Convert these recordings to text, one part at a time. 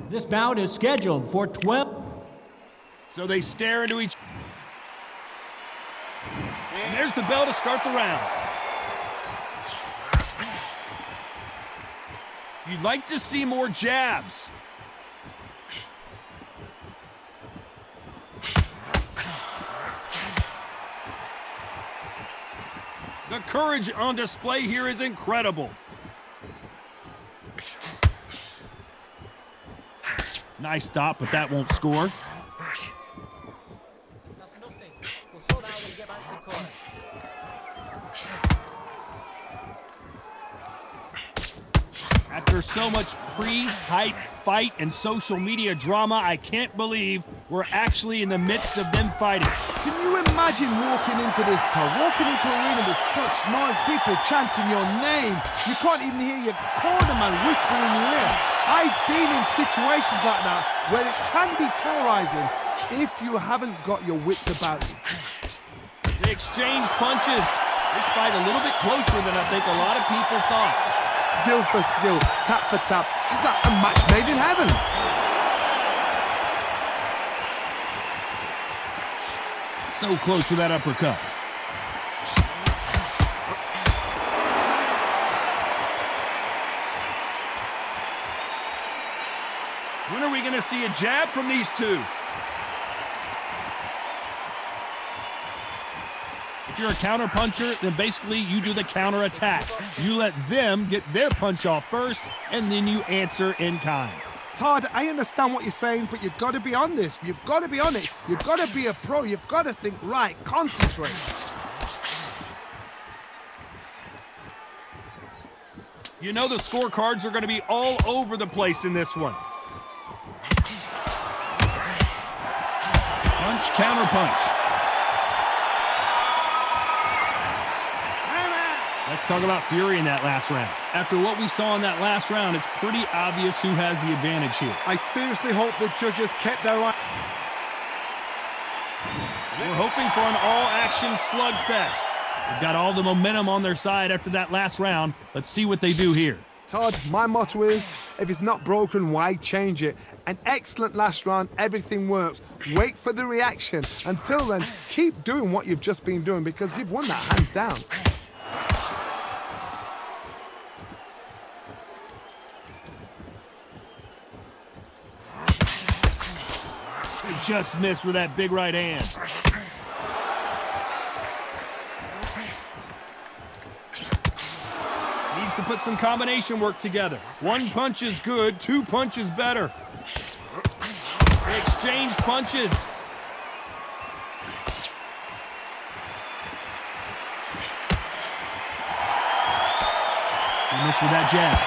This bout is scheduled for 12. So they stare into each. And there's the bell to start the round. You'd like to see more jabs. The courage on display here is incredible. Nice stop, but that won't score. That's nothing. We'll sort out when we get back to the corner. After so much pre-hype fight and social media drama, I can't believe we're actually in the midst of them fighting. Can you imagine walking into this, Todd? Walking into an arena with such noise, people chanting your name. You can't even hear your cornerman whisper in your ear. I've been in situations like that where it can be terrorizing if you haven't got your wits about you. They exchange punches. This fight a little bit closer than I think a lot of people thought. Skill for skill, tap for tap. Just like a match made in heaven. So close with that uppercut. When are we going to see a jab from these two? If you're a counter puncher, then basically you do the counter attack. You let them get their punch off first, and then you answer in kind. Todd, I understand what you're saying, but you've got to be on this. You've got to be on it. You've got to be a pro. You've got to think right. Concentrate. You know the scorecards are going to be all over the place in this one. Punch, counter punch. Let's talk about fury in that last round. After what we saw in that last round, it's pretty obvious who has the advantage here. I seriously hope the judges kept their eye. We're hoping for an all-action slugfest. They've got all the momentum on their side after that last round. Let's see what they do here. Todd, my motto is, if it's not broken, why change it? An excellent last round, everything works. Wait for the reaction. Until then, keep doing what you've just been doing because you've won that hands down. Just missed with that big right hand. Needs to put some combination work together. One punch is good, two punches better. They exchange punches. He missed with that jab.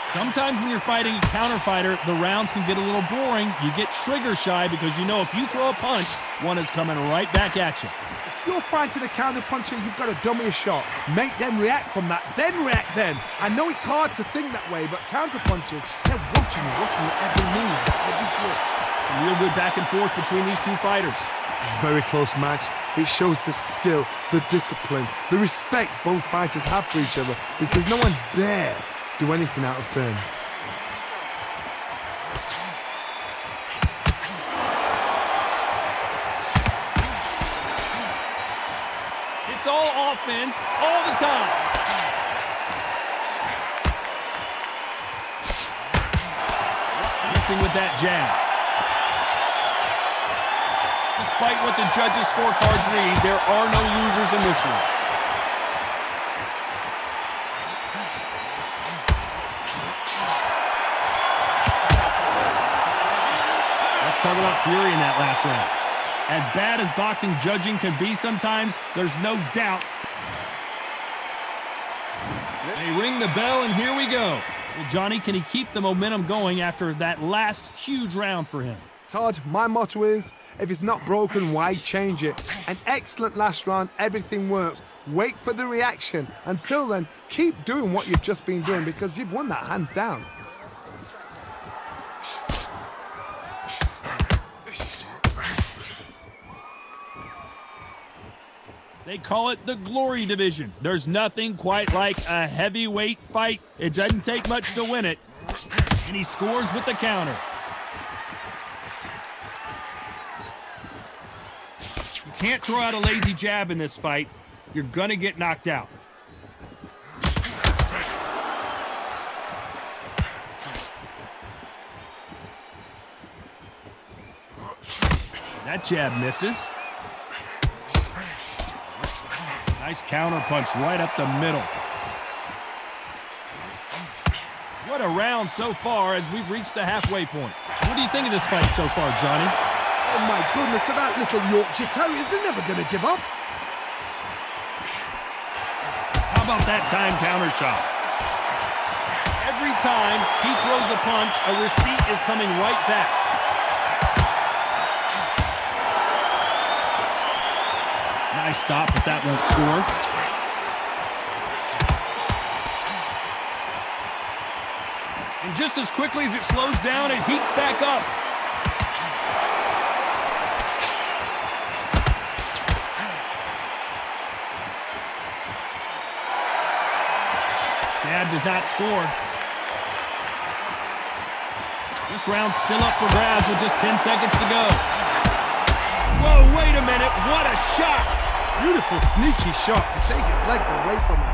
Sometimes when you're fighting a counter fighter, the rounds can get a little boring. You get trigger shy because you know if you throw a punch, one is coming right back at you. If you're fighting a counter puncher, you've got to dummy a shot. Make them react from that, then react then. I know it's hard to think that way, but counter punchers, they're watching your every move, every twitch. Some real good back and forth between these two fighters. Very close match. It shows the skill, the discipline, the respect both fighters have for each other because no one dare do anything out of turn. It's all offense all the time. Missing with that jab. Despite what the judges' scorecards read, there are no losers in this one. Let's talk about fury in that last round. As bad as boxing judging can be sometimes, there's no doubt. They ring the bell, and here we go. Well, Johnny, can he keep the momentum going after that last huge round for him? Todd, my motto is, if it's not broken, why change it? An excellent last round, everything works. Wait for the reaction. Until then, keep doing what you've just been doing because you've won that hands down. They call it the Glory Division. There's nothing quite like a heavyweight fight. It doesn't take much to win it. And he scores with the counter. You can't throw out a lazy jab in this fight. You're gonna get knocked out. That jab misses. Nice counter punch right up the middle. What a round so far as we've reached the halfway point. What do you think of this fight so far, Johnny? Oh my goodness, so that little Yorkshire Terriers, they're never going to give up. How about that time counter shot? Every time he throws a punch, a receipt is coming right back. Nice stop, but that won't score. And just as quickly as it slows down, it heats back up. Jab does not score. This round's still up for grabs with just 10 seconds to go. Whoa, wait a minute, what a shot! Beautiful, sneaky shot to take his legs away from him.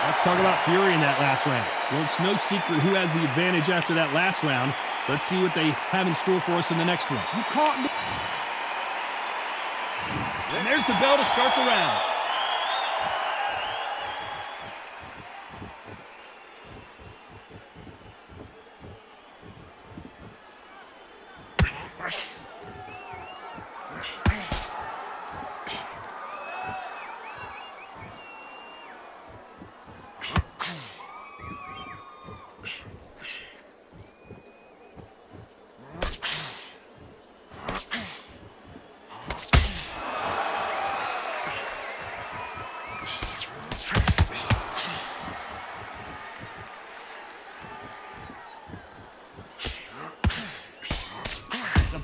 Let's talk about fury in that last round. Well, it's no secret who has the advantage after that last round. Let's see what they have in store for us in the next one. You can't... And there's the bell to start the round.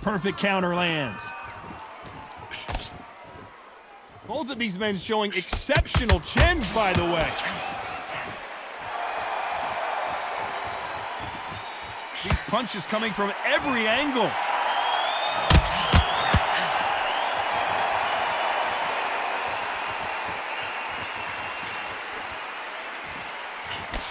Perfect counter lands. Both of these men showing exceptional chins, by the way. These punches coming from every angle.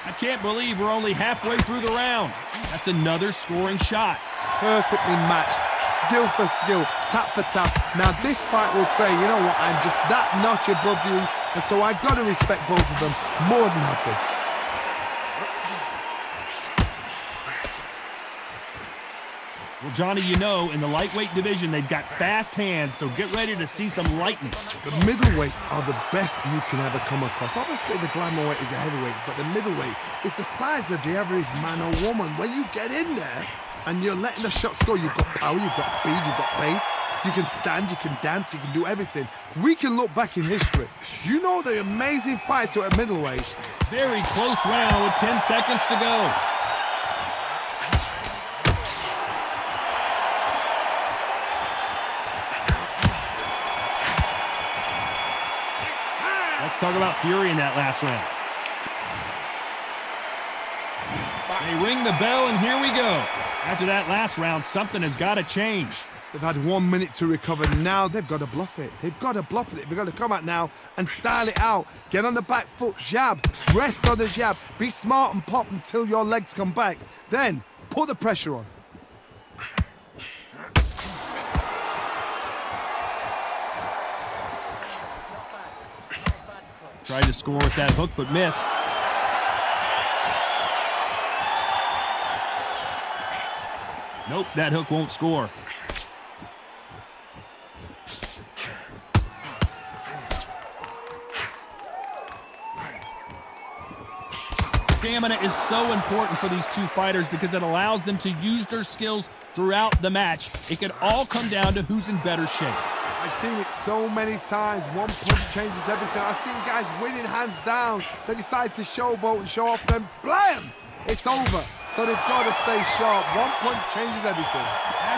I can't believe we're only halfway through the round. That's another scoring shot. Perfectly matched. Skill for skill, tap for tap. Now this fight will say, you know what, I'm just that notch above you, and so I've got to respect both of them more than happy. Well, Johnny, you know, in the lightweight division, they've got fast hands, so get ready to see some lightning. The middleweights are the best you can ever come across. Obviously, the glamour weight is a heavyweight, but the middleweight is the size of the average man or woman. When you get in there, and you're letting the shots go, you've got power, you've got speed, you've got pace. You can stand, you can dance, you can do everything. We can look back in history. You know the amazing fights at middleweight. Very close round with 10 seconds to go. Let's talk about fury in that last round. They ring the bell, and here we go. After that last round, something has got to change. They've had 1 minute to recover. Now they've got to bluff it. They've got to bluff it. They've got to come out now and style it out. Get on the back foot, jab, rest on the jab. Be smart and pop until your legs come back. Then put the pressure on. Tried to score with that hook, but missed. Nope, that hook won't score. Stamina is so important for these two fighters because it allows them to use their skills throughout the match. It could all come down to who's in better shape. I've seen it so many times. One punch changes everything. I've seen guys winning hands down. They decide to showboat and show off, then blam! It's over. So they've got to stay sharp. One punch changes everything.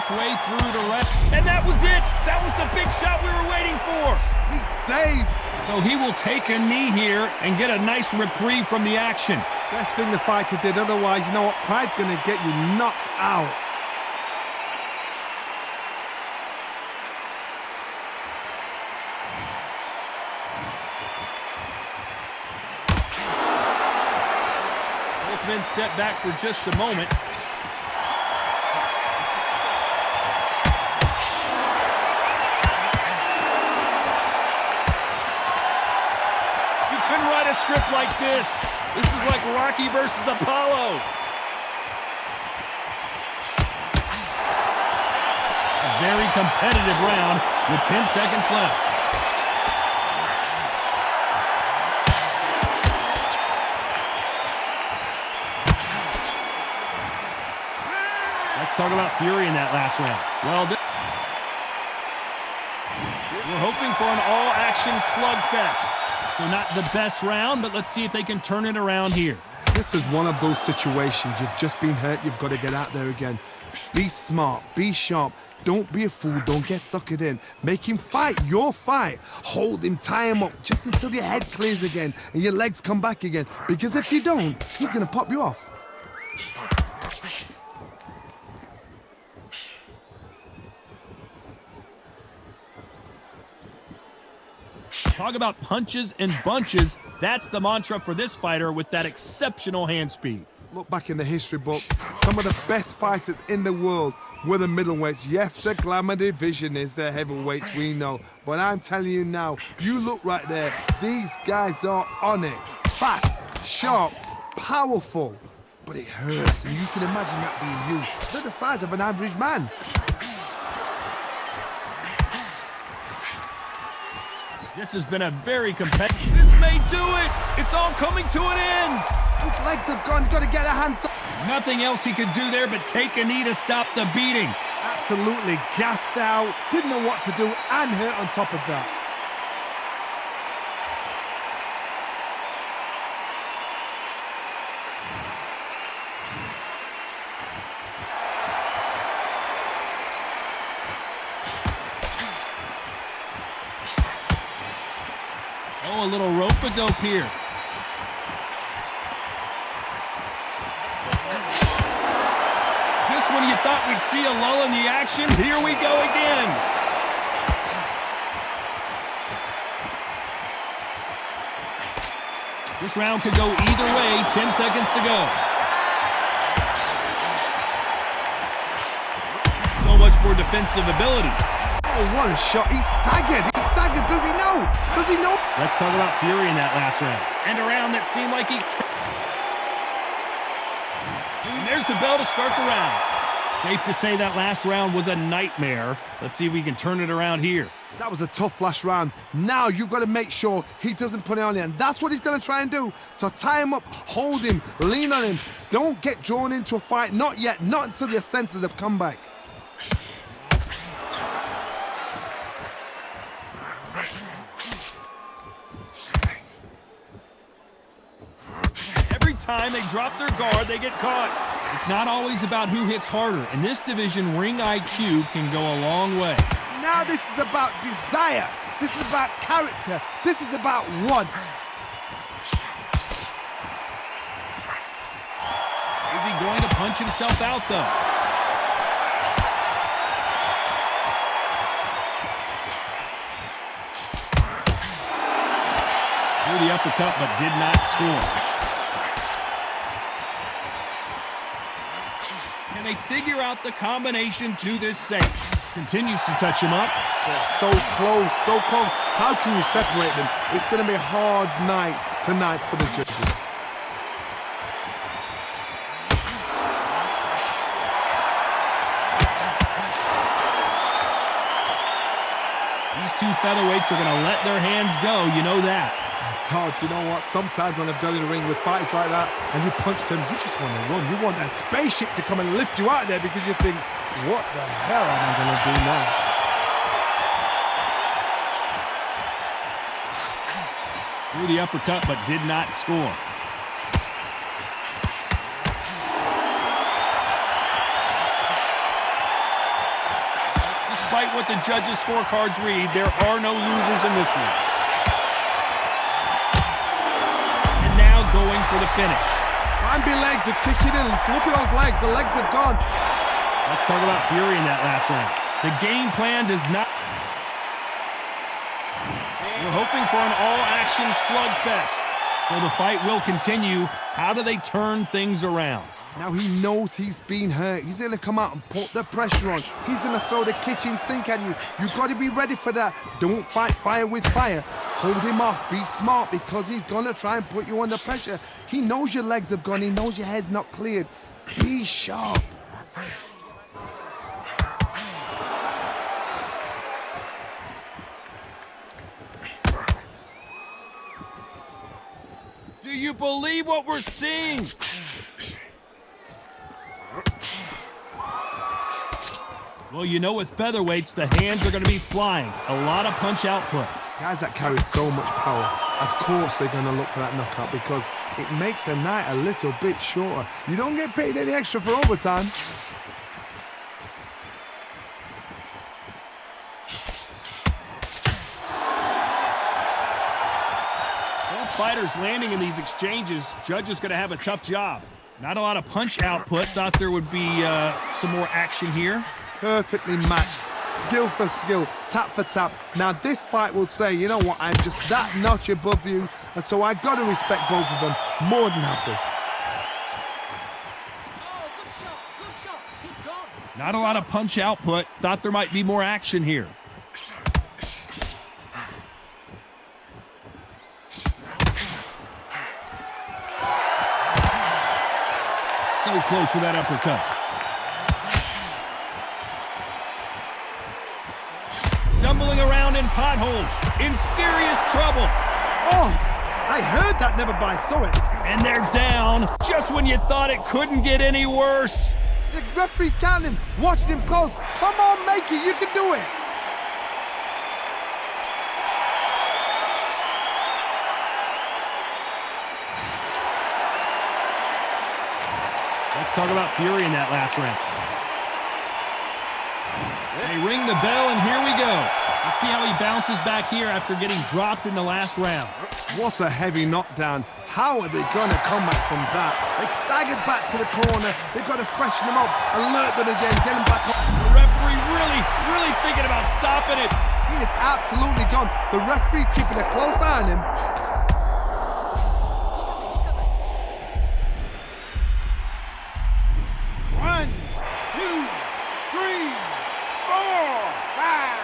halfway through the round. And that was it. That was the big shot we were waiting for. He's dazed. So he will take a knee here and get a nice reprieve from the action. Best thing the fighter did. Otherwise, you know what? Pride's going to get you knocked out. Both men step back for just a moment. You couldn't write a script like this. This is like Rocky versus Apollo. A very competitive round with 10 seconds left. Let's talk about fury in that last round. Well, we're hoping for an all-action slugfest. So not the best round, but let's see if they can turn it around here. This is one of those situations. You've just been hurt. You've got to get out there again. Be smart. Be sharp. Don't be a fool. Don't get suckered in. Make him fight your fight. Hold him. Tie him up just until your head clears again and your legs come back again. Because if you don't, he's going to pop you off. Talk about punches and bunches. That's the mantra for this fighter with that exceptional hand speed. Look back in the history books. Some of the best fighters in the world were the middleweights. Yes, the glamour division is the heavyweights, we know. But I'm telling you now, you look right there. These guys are on it. Fast, sharp, powerful. But it hurts, and you can imagine that being used. They're the size of an average man. This has been a very competitive. This may do it. It's all coming to an end. His legs have gone. He's got to get a hands up. Nothing else he could do there but take a knee to stop the beating. Absolutely gassed out. Didn't know what to do and hurt on top of that. Oh, a little rope-a-dope here. Just when you thought we'd see a lull in the action, here we go again. This round could go either way. 10 seconds to go. So much for defensive abilities. Oh, what a shot. He's staggered. He's staggered. Does he know? Does he know? Let's talk about fury in that last round. And a round that seemed like he... And there's the bell to start the round. Safe to say that last round was a nightmare. Let's see if we can turn it around here. That was a tough last round. Now you've got to make sure he doesn't put it on you. And that's what he's going to try and do. So tie him up, hold him, lean on him. Don't get drawn into a fight. Not yet. Not until your senses have come back. Time they drop their guard, they get caught. It's not always about who hits harder. In this division, ring IQ can go a long way. Now this is about desire. This is about character. This is about want. Is he going to punch himself out, though? Threw the uppercut, but did not score. They figure out the combination to this safe. Continues to touch him up. They're so close, so close. How can you separate them? It's going to be a hard night tonight for the judges. These two featherweights are going to let their hands go. You know that. Todd, you know what? Sometimes when I've done in the ring with fights like that and you punch them, you just want to run. You want that spaceship to come and lift you out of there because you think, what the hell am I going to do now? Threw the uppercut, but did not score. despite what the judges' scorecards read, there are no losers in this one. And now going for the finish. Bambi legs are kicking in. Look at those legs. The legs have gone. Let's talk about Fury in that last round. The game plan does not... We're hoping for an all-action slugfest. So the fight will continue. How do they turn things around? Now he knows he's been hurt. He's going to come out and put the pressure on. He's going to throw the kitchen sink at you. You've got to be ready for that. Don't fight fire with fire. Hold him off. Be smart because he's going to try and put you under pressure. He knows your legs have gone. He knows your head's not cleared. Be sharp. Do you believe what we're seeing? Well, you know with featherweights, the hands are going to be flying. A lot of punch output. Guys that carry so much power, of course they're going to look for that knockout because it makes the night a little bit shorter. You don't get paid any extra for overtime. Both fighters landing in these exchanges. Judge is going to have a tough job. Not a lot of punch output. Thought there would be some more action here. Perfectly matched, skill for skill, tap for tap. Now this fight will say, you know what, I'm just that notch above you, and so I got to respect both of them. More than happy. Oh, good shot, he's gone. Not a lot of punch output. Thought there might be more action here. So close with that uppercut. Stumbling around in potholes, in serious trouble. Oh, I heard that, never but I saw it. And they're down just when you thought it couldn't get any worse. The referee's counting, watching him close. Come on, make it, you can do it. Let's talk about Fury in that last round. They ring the bell, and here we go. Let's see how he bounces back here after getting dropped in the last round. What a heavy knockdown. How are they going to come back from that? They staggered back to the corner. They've got to freshen them up, alert them again, get them back up. The referee really thinking about stopping it. He is absolutely gone. The referee's keeping a close eye on him. One, two, three, four, five.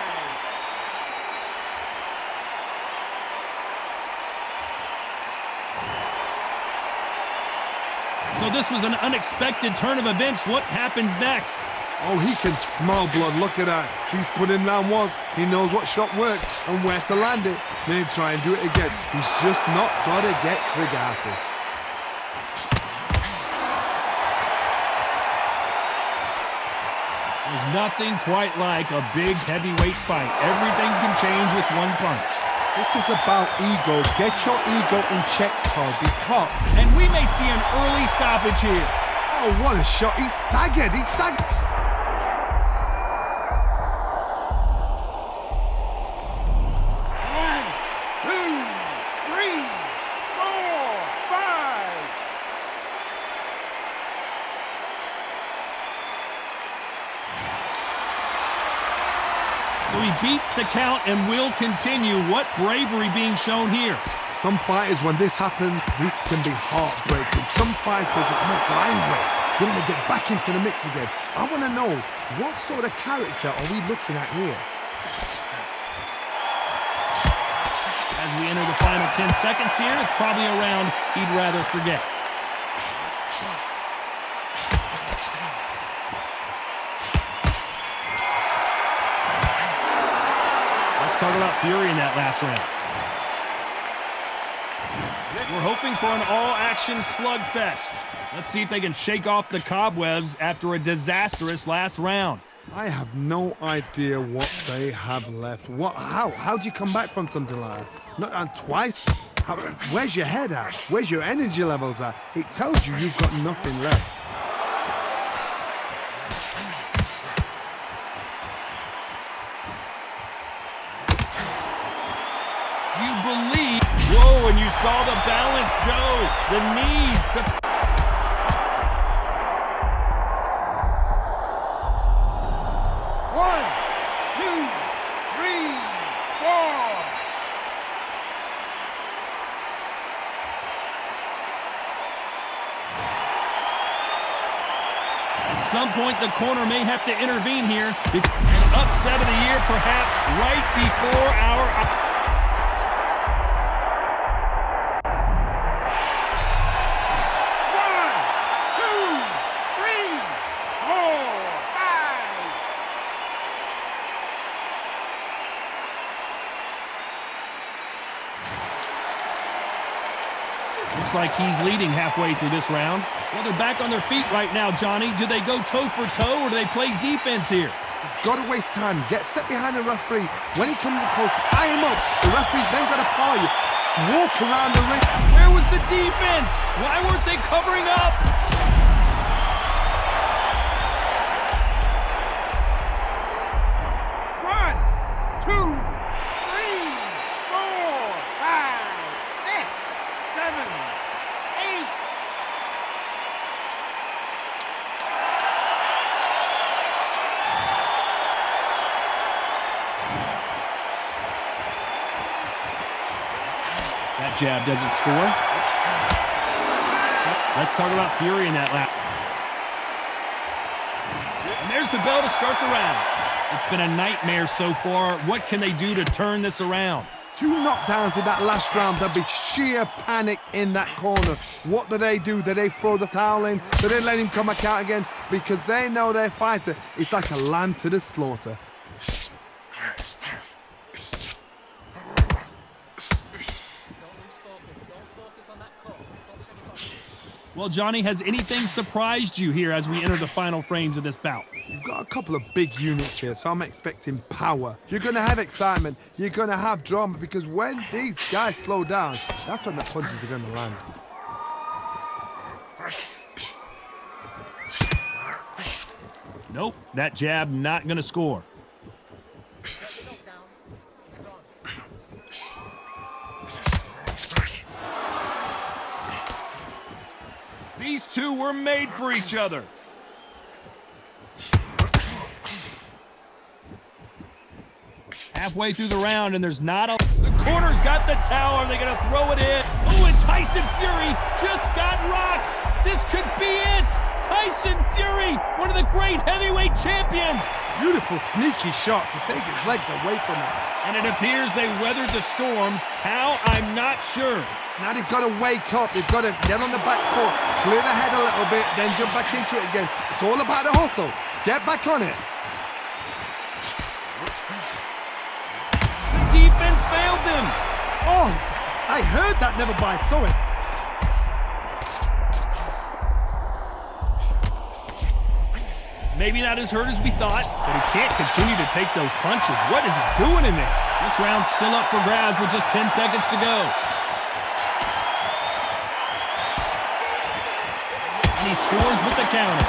So this was an unexpected turn of events. What happens next? Oh, he can smell blood. Look at that. He's put in round once. He knows what shot works and where to land it. Then try and do it again. He's just not got to get trigger happy. There's nothing quite like a big heavyweight fight. Everything can change with one punch. This is about ego. Get your ego in check, Todd, because... And we may see an early stoppage here. Oh, what a shot. He's staggered. He's staggered. One, two, three, four, five. So he beats the count and will continue. What bravery being shown here. Some fighters, when this happens, this can be heartbreaking. Some fighters, it makes them angry. They want to get back into the mix again. I want to know, what sort of character are we looking at here? As we enter the final 10 seconds here, it's probably a round he'd rather forget. Let's talk about Fury in that last round. We're hoping for an all-action slugfest. Let's see if they can shake off the cobwebs after a disastrous last round. I have no idea what they have left. How do you come back from something like that? Not twice? Where's your head at? Where's your energy levels at? It tells you you've got nothing left. Whoa, and you saw the balance go. The knees, the... At some point, the corner may have to intervene here. An upset of the year, perhaps, right before our... Looks like he's leading halfway through this round. Well, they're back on their feet right now, Johnny. Do they go toe for toe or do they play defense here? He's got to waste time. Get step behind the referee. When he comes close, tie him up. The referee's then got to paw you. Walk around the ring. Where was the defense? Why weren't they covering up? One, two, three, four, five, six, seven, eight. That jab doesn't score. Let's talk about Fury in that lap. And there's the bell to start the round. It's been a nightmare so far. What can they do to turn this around? 2 knockdowns in that last round. There'll be sheer panic in that corner. What do? Do they throw the towel in? Do they let him come back out again? Because they know their fighter is like a lamb to the slaughter. Well, Johnny, has anything surprised you here as we enter the final frames of this bout? You've got a couple of big units here, so I'm expecting power. You're going to have excitement. You're going to have drama, because when these guys slow down, that's when the punches are going to land. Nope, that jab not going to score. These two were made for each other. Halfway through the round, and there's not a... The corner's got the towel. Are they going to throw it in? Oh, and Tyson Fury just got rocked. This could be it. Tyson Fury, one of the great heavyweight champions. Beautiful, sneaky shot to take his legs away from him. And it appears they weathered the storm. How? I'm not sure. Now they've got to wake up. They've got to get on the back foot, clear the head a little bit, then jump back into it again. It's all about the hustle. Get back on it. The defense failed them. Oh, I heard that, never by saw it. Maybe not as hurt as we thought, but he can't continue to take those punches. What is he doing in there? This round's still up for grabs with just 10 seconds to go. And he scores with the counter.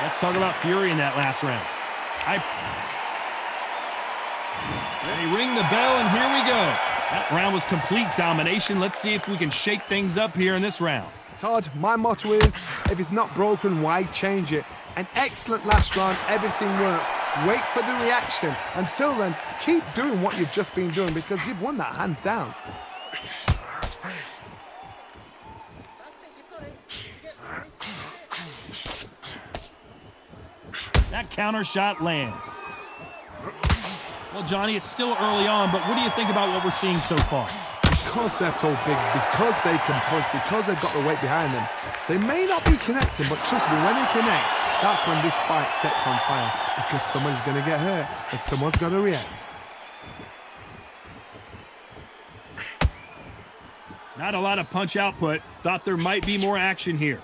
Let's talk about Fury in that last round. They ring the bell, and here we go. That round was complete domination. Let's see if we can shake things up here in this round. Todd, my motto is, if it's not broken, why change it? An excellent last round, everything works. Wait for the reaction. Until then, keep doing what you've just been doing, because you've won that hands down. That counter shot lands. Well, Johnny, it's still early on, but what do you think about what we're seeing so far? Because they're so big, because they can push, because they've got the weight behind them, they may not be connecting, but trust me, when they connect, that's when this fight sets on fire, because someone's going to get hurt and someone's got to react. Not a lot of punch output. Thought there might be more action here.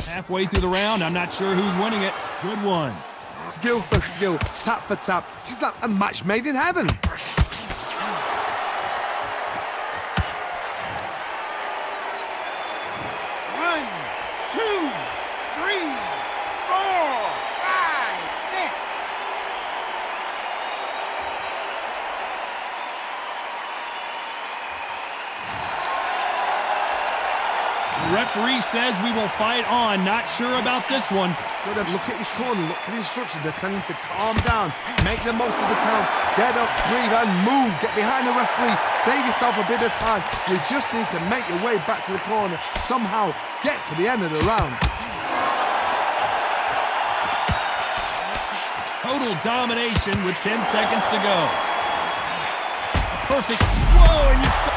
Halfway through the round, I'm not sure who's winning it. Good one. Skill for skill, tap for tap. She's like a match made in heaven. One, two. referee says we will fight on. Not sure about this one. Look at his corner, look for the instructions. They're telling him to calm down, make the most of the count, get up, breathe, and move. Get behind the referee, save yourself a bit of time. You just need to make your way back to the corner, somehow get to the end of the round. Total domination with 10 seconds to go. Perfect. Whoa, and you saw...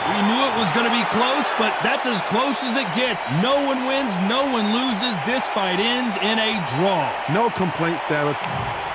We knew it was going to be close, but that's as close as it gets. No one wins, no one loses. This fight ends in a draw. No complaints there at all.